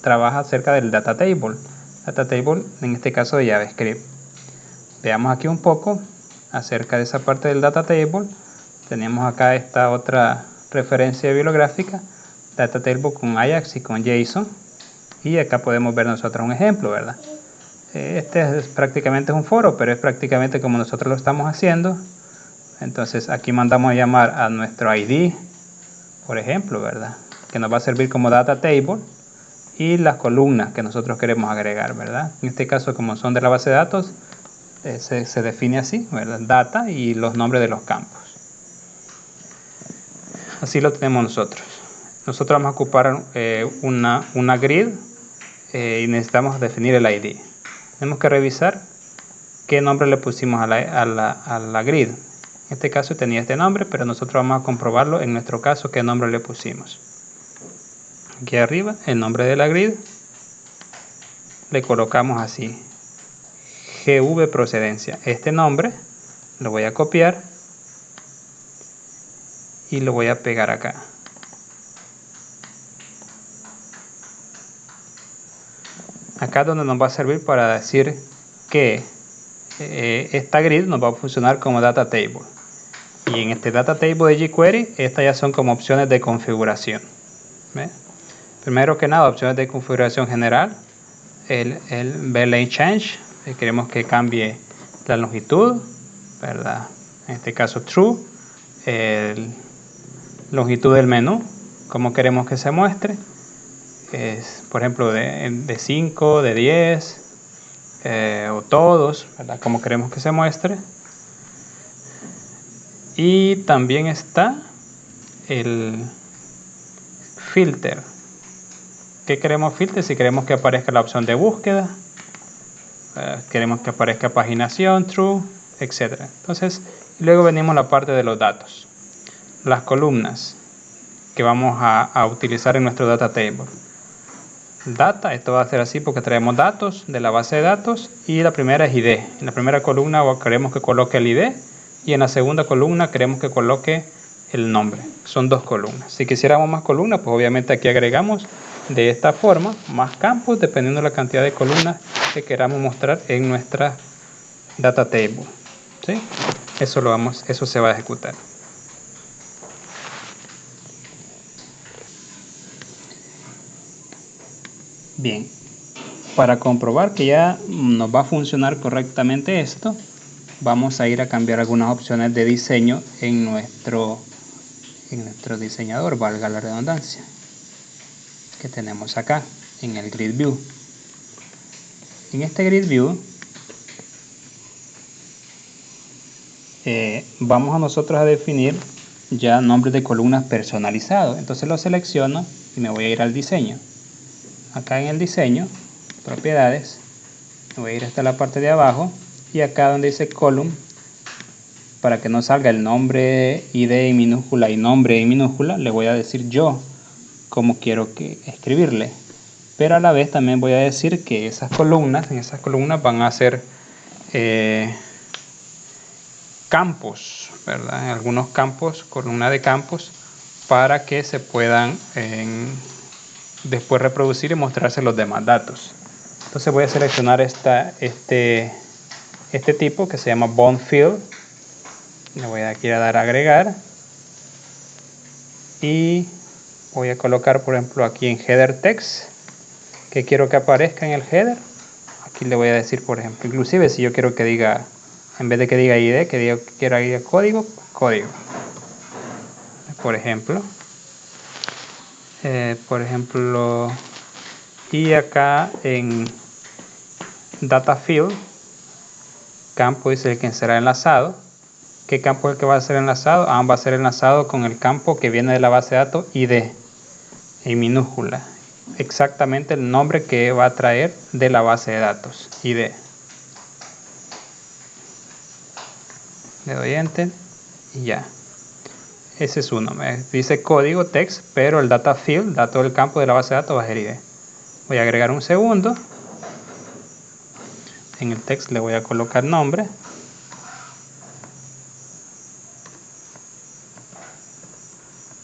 trabaja acerca del data table. Data table en este caso de JavaScript. Veamos aquí un poco acerca de esa parte del data table. Tenemos acá esta otra referencia bibliográfica, data table con Ajax y con JSON, y acá podemos ver nosotros un ejemplo, ¿verdad? Este prácticamente un foro, pero es prácticamente como nosotros lo estamos haciendo. Entonces aquí mandamos a llamar a nuestro ID, por ejemplo, ¿verdad? Que nos va a servir como data table, y las columnas que nosotros queremos agregar, ¿verdad? En este caso, como son de la base de datos, se define así, ¿verdad? Data y los nombres de los campos. Así lo tenemos nosotros. Nosotros vamos a ocupar una grid, y necesitamos definir el ID. Tenemos que revisar qué nombre le pusimos a la grid. En este caso tenía este nombre, pero nosotros vamos a comprobarlo en nuestro caso qué nombre le pusimos. Aquí arriba, el nombre de la grid, le colocamos así, GV procedencia. Este nombre lo voy a copiar y lo voy a pegar acá. Acá es donde nos va a servir para decir que esta grid nos va a funcionar como data table. Y en este data table de jQuery, estas ya son como opciones de configuración. ¿Ve? Primero que nada, opciones de configuración general. El lane change, queremos que cambie la longitud, ¿verdad? en este caso true, longitud del menú, como queremos que se muestre, es, por ejemplo, de 5, de 10, o todos, ¿verdad? Como queremos que se muestre. Y también está el filter. ¿Qué queremos filtrar? Si queremos que aparezca la opción de búsqueda, queremos que aparezca paginación, true, etc. Entonces, luego venimos a la parte de los datos. Las columnas que vamos a utilizar en nuestro data table. Data, esto va a ser así porque traemos datos de la base de datos y la primera es ID. En la primera columna queremos que coloque el ID y en la segunda columna queremos que coloque el nombre. Son dos columnas. Si quisiéramos más columnas, pues obviamente aquí agregamos de esta forma más campos dependiendo de la cantidad de columnas que queramos mostrar en nuestra data table. ¿Sí? Eso se va a ejecutar. Bien, para comprobar que ya nos va a funcionar correctamente esto, vamos a ir a cambiar algunas opciones de diseño en nuestro diseñador, valga la redundancia, que tenemos acá en el Grid View. En este Grid View vamos a nosotros a definir ya nombres de columnas personalizados. Entonces lo selecciono y me voy a ir al diseño. Acá en el diseño, propiedades, me voy a ir hasta la parte de abajo y acá donde dice column, para que no salga el nombre ID en minúscula y nombre en minúscula, le voy a decir yo cómo quiero escribirle. Pero a la vez también voy a decir que en esas columnas van a ser campos, ¿verdad? En algunos campos, columna de campos, para que se puedan después reproducir y mostrarse los demás datos. Entonces voy a seleccionar este tipo que se llama Bond Field. Le voy aquí a dar a agregar y voy a colocar, por ejemplo, aquí en header text que quiero que aparezca en el header. Aquí le voy a decir, por ejemplo, inclusive si yo quiero que diga, en vez de que diga ID, que diga que quiero ir código, por ejemplo. Y acá en data field, campo dice el que será enlazado. ¿Qué campo es el que va a ser enlazado? Va a ser enlazado con el campo que viene de la base de datos ID en minúscula. Exactamente el nombre que va a traer de la base de datos ID. Le doy enter y ya. Ese es uno. Dice código text, pero el data field, dato del campo de la base de datos, va a ser ID. Voy a agregar un segundo. En el text le voy a colocar nombre.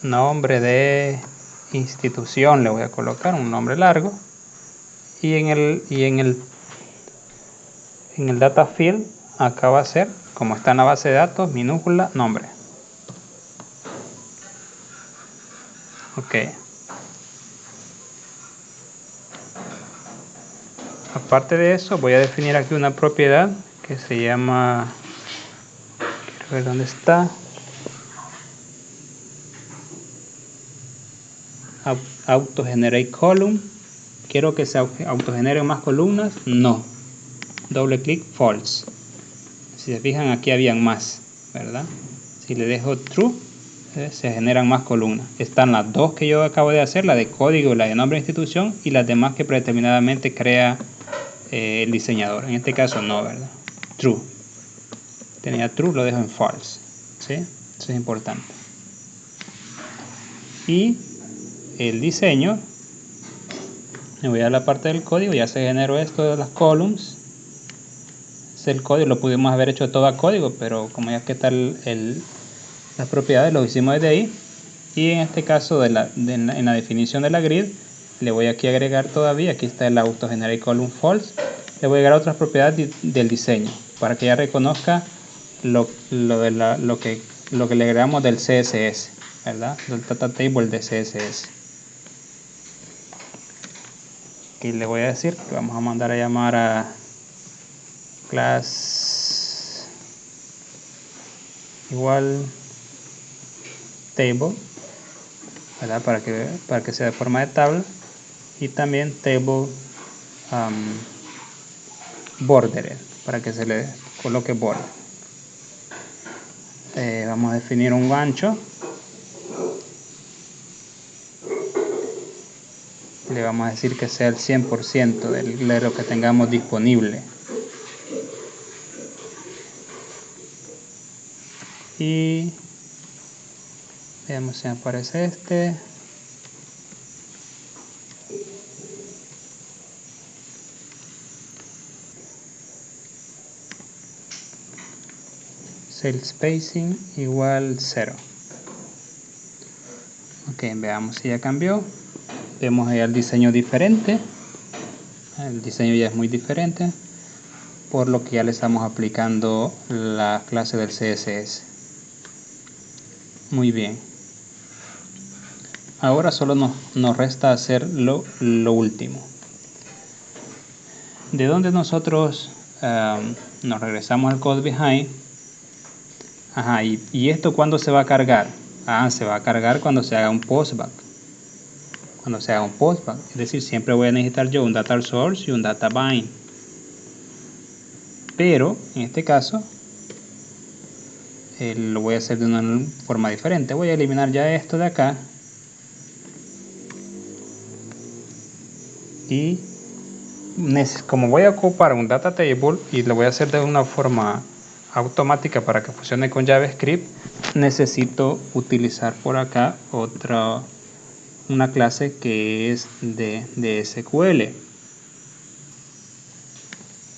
Nombre de institución le voy a colocar un nombre largo. Y en el data field acá va a ser, como está en la base de datos, minúscula, nombre. Ok. Aparte de eso, voy a definir aquí una propiedad que se llama, quiero ver dónde está, autogenerate column. Quiero que se autogeneren más columnas, no. Doble clic, false. Si se fijan, aquí habían más, ¿verdad? Si le dejo true, se generan más columnas. Están las dos que yo acabo de hacer, la de código y la de nombre de institución, y las demás que predeterminadamente crea el diseñador. En este caso no, ¿verdad? True. Tenía true, lo dejo en false. ¿Sí? Eso es importante. Y el diseño, me voy a la parte del código, ya se generó esto de las columns. Es el código, lo pudimos haber hecho todo a código, pero como ya que está las propiedades, lo hicimos desde ahí. Y en este caso, en la definición de la grid, le voy aquí a agregar todavía, aquí está el autogenerate column false, le voy a agregar otras propiedades del diseño, para que ya reconozca lo que le agregamos del CSS, ¿verdad? Del data table de CSS. Y le voy a decir que vamos a mandar a llamar a class igual table, ¿verdad? Para que sea de forma de tabla, y también table border, para que se le coloque border. Vamos a definir un gancho, le vamos a decir que sea el 100% de lo que tengamos disponible. Y veamos si aparece este. Cell spacing igual 0. Ok, veamos si ya cambió. Vemos ahí el diseño diferente. El diseño ya es muy diferente, por lo que ya le estamos aplicando la clase del CSS. Muy bien. Ahora solo nos resta hacer lo último. De donde nosotros nos regresamos al code behind. Ajá, ¿y esto cuándo se va a cargar? Se va a cargar cuando se haga un postback. Cuando se haga un postback, es decir, siempre voy a necesitar yo un data source y un data bind. Pero en este caso lo voy a hacer de una forma diferente. Voy a eliminar ya esto de acá y como voy a ocupar un data table y lo voy a hacer de una forma automática para que funcione con JavaScript, necesito utilizar por acá una clase que es de SQL.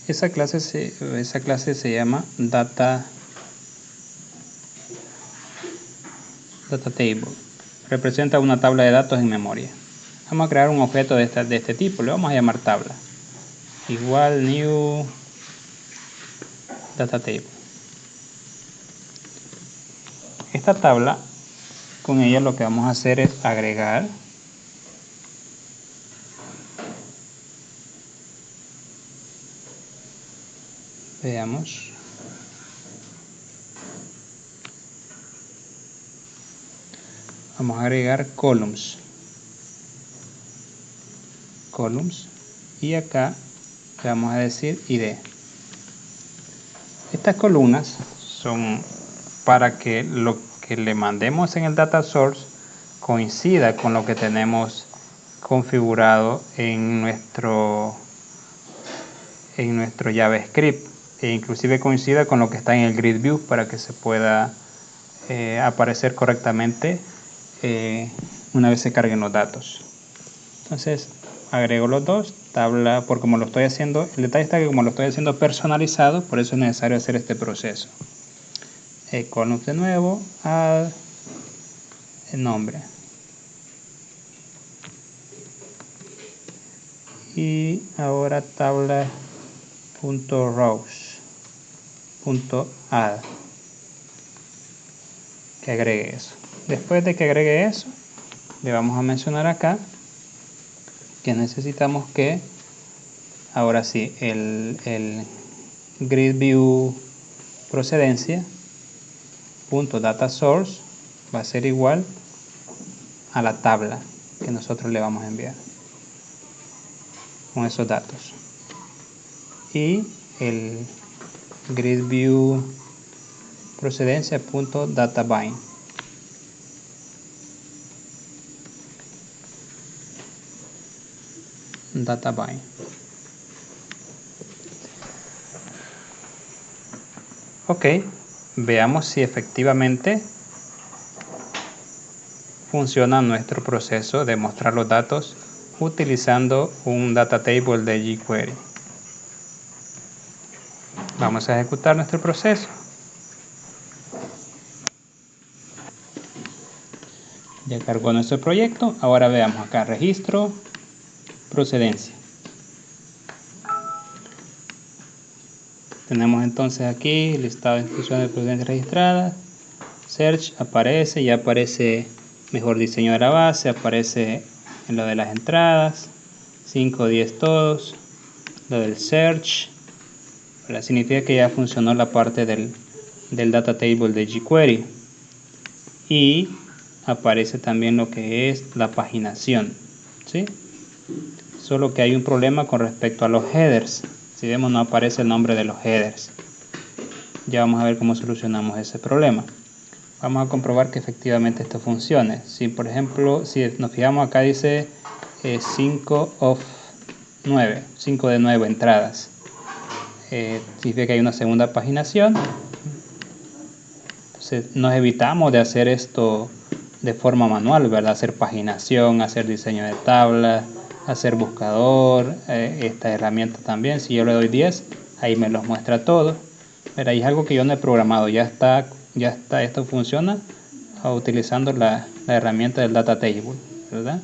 Esa clase se llama data table. Representa una tabla de datos en memoria. Vamos a crear un objeto de este tipo, le vamos a llamar tabla. Igual new data table. Esta tabla, con ella lo que vamos a hacer es agregar veamos vamos a agregar columns y acá le vamos a decir id. Estas columnas son para que lo que le mandemos en el data source coincida con lo que tenemos configurado en nuestro JavaScript, e inclusive coincida con lo que está en el grid view para que se pueda aparecer correctamente una vez se carguen los datos. Entonces agrego los dos, tabla, por como lo estoy haciendo, el detalle está que como lo estoy haciendo personalizado, por eso es necesario hacer este proceso. Columns de nuevo, add el nombre. Y ahora tabla.rows.add, que agregue eso. Después de que agregue eso, le vamos a mencionar acá que necesitamos que ahora sí el grid view procedencia .data source va a ser igual a la tabla que nosotros le vamos a enviar con esos datos, y el grid view procedencia .data bind. Ok, veamos si efectivamente funciona nuestro proceso de mostrar los datos utilizando un data table de jQuery. Vamos a ejecutar nuestro proceso. Ya cargó nuestro proyecto. Ahora veamos acá, registro, procedencia. Tenemos entonces aquí el listado de instrucciones de procedencia registradas. Search aparece, ya aparece mejor diseño de la base, aparece en lo de las entradas, 5, 10 todos, lo del search, significa que ya funcionó la parte del del data table de jQuery y aparece también lo que es la paginación, ¿sí? Solo que hay un problema con respecto a los headers. Si vemos, no aparece el nombre de los headers. Ya vamos a ver cómo solucionamos ese problema. Vamos a comprobar que efectivamente esto funcione. Si por ejemplo, si nos fijamos acá dice 5 of 9, 5 de 9 entradas. Significa que hay una segunda paginación. Entonces nos evitamos de hacer esto de forma manual, ¿verdad? Hacer paginación, hacer diseño de tablas, hacer buscador, esta herramienta también. Si yo le doy 10, ahí me los muestra todo. Pero ahí es algo que yo no he programado, ya está, esto funciona utilizando la herramienta del data table, ¿verdad?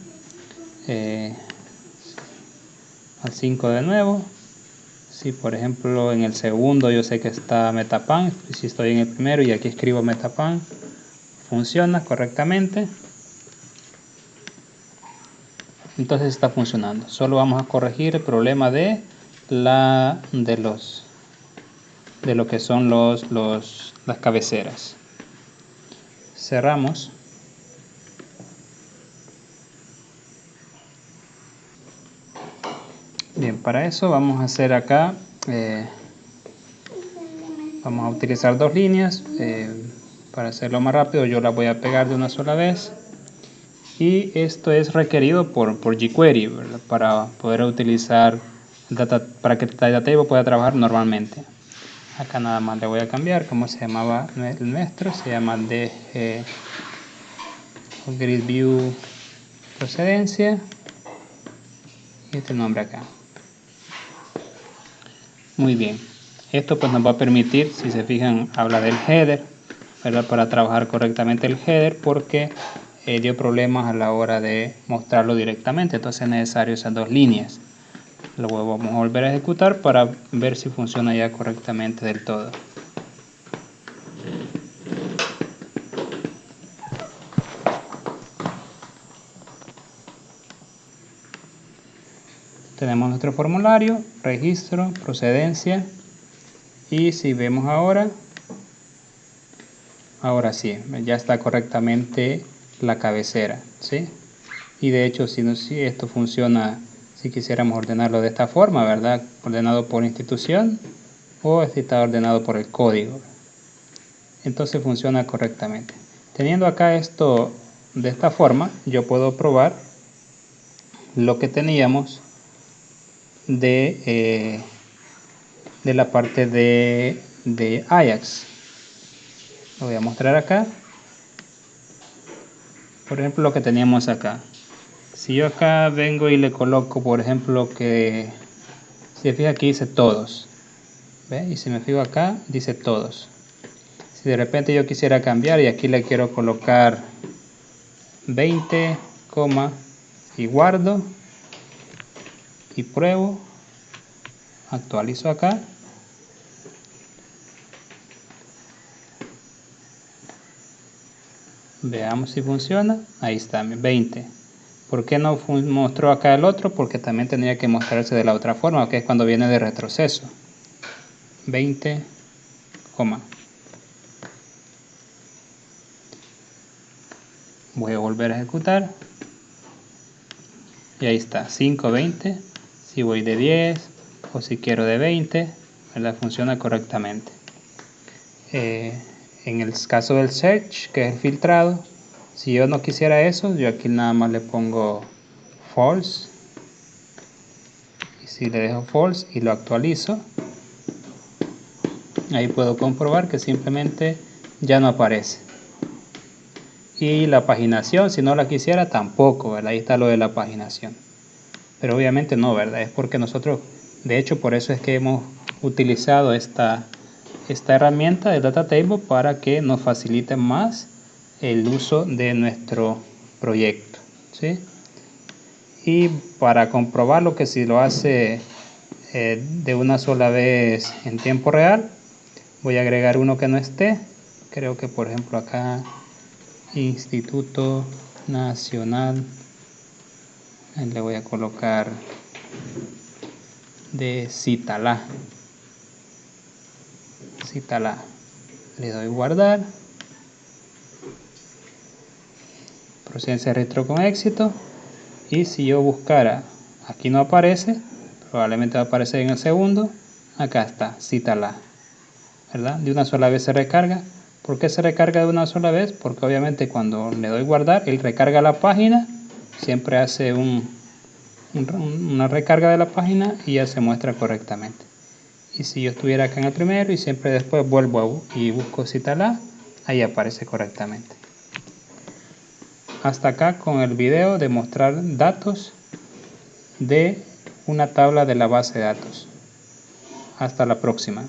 Al 5 de nuevo. Si por ejemplo en el segundo yo sé que está Metapan, si estoy en el primero y aquí escribo Metapan, funciona correctamente. Entonces está funcionando. Solo vamos a corregir el problema de lo que son las cabeceras. Cerramos. Bien, para eso vamos a hacer acá, vamos a utilizar dos líneas. Para hacerlo más rápido yo las voy a pegar de una sola vez. Y esto es requerido por jQuery, ¿verdad? Para poder utilizar para que el data table pueda trabajar normalmente. Acá nada más le voy a cambiar cómo se llamaba el nuestro, se llama DG Grid View Procedencia y este nombre acá. Muy bien, esto pues nos va a permitir, si se fijan, habla del header, ¿verdad? Para trabajar correctamente el header porque dio problemas a la hora de mostrarlo directamente, entonces es necesario esas dos líneas. Lo vamos a volver a ejecutar para ver si funciona ya correctamente del todo. Tenemos nuestro formulario, registro, procedencia y si vemos ahora sí, ya está correctamente la cabecera, ¿sí? Y de hecho si esto funciona, si quisiéramos ordenarlo de esta forma, ¿verdad? Ordenado por institución o si está ordenado por el código. Entonces funciona correctamente. Teniendo acá esto de esta forma, yo puedo probar lo que teníamos de la parte de Ajax. Lo voy a mostrar acá. Por ejemplo, lo que teníamos acá. Si yo acá vengo y le coloco, por ejemplo, que si se fija aquí dice todos. ¿Ve? Y si me fijo acá, dice todos. Si de repente yo quisiera cambiar y aquí le quiero colocar 20, y guardo y pruebo, actualizo acá. Veamos si funciona. Ahí está, 20. ¿Por qué no mostró acá el otro? Porque también tendría que mostrarse de la otra forma, que es cuando viene de retroceso. 20, voy a volver a ejecutar. Y ahí está, 5, 20. Si voy de 10 o si quiero de 20, ¿verdad? Funciona correctamente. En el caso del search, que es el filtrado, si yo no quisiera eso, yo aquí nada más le pongo false. Y si le dejo false y lo actualizo, ahí puedo comprobar que simplemente ya no aparece. Y la paginación, si no la quisiera, tampoco, ¿verdad? Ahí está lo de la paginación. Pero obviamente no, ¿verdad? Es porque nosotros, de hecho, por eso es que hemos utilizado esta herramienta de Data Table para que nos facilite más el uso de nuestro proyecto, ¿sí? Y para comprobarlo que si lo hace de una sola vez en tiempo real, voy a agregar uno que no esté. Creo que por ejemplo acá Instituto Nacional, le voy a colocar de Citalá. le doy guardar, proceso de registro con éxito, y si yo buscara, aquí no aparece, probablemente va a aparecer en el segundo, acá está, cítala, ¿verdad? De una sola vez se recarga. ¿Por qué se recarga de una sola vez? Porque obviamente cuando le doy guardar, él recarga la página, siempre hace una recarga de la página y ya se muestra correctamente. Y si yo estuviera acá en el primero y siempre después vuelvo y busco cítala, ahí aparece correctamente. Hasta acá con el video de mostrar datos de una tabla de la base de datos. Hasta la próxima.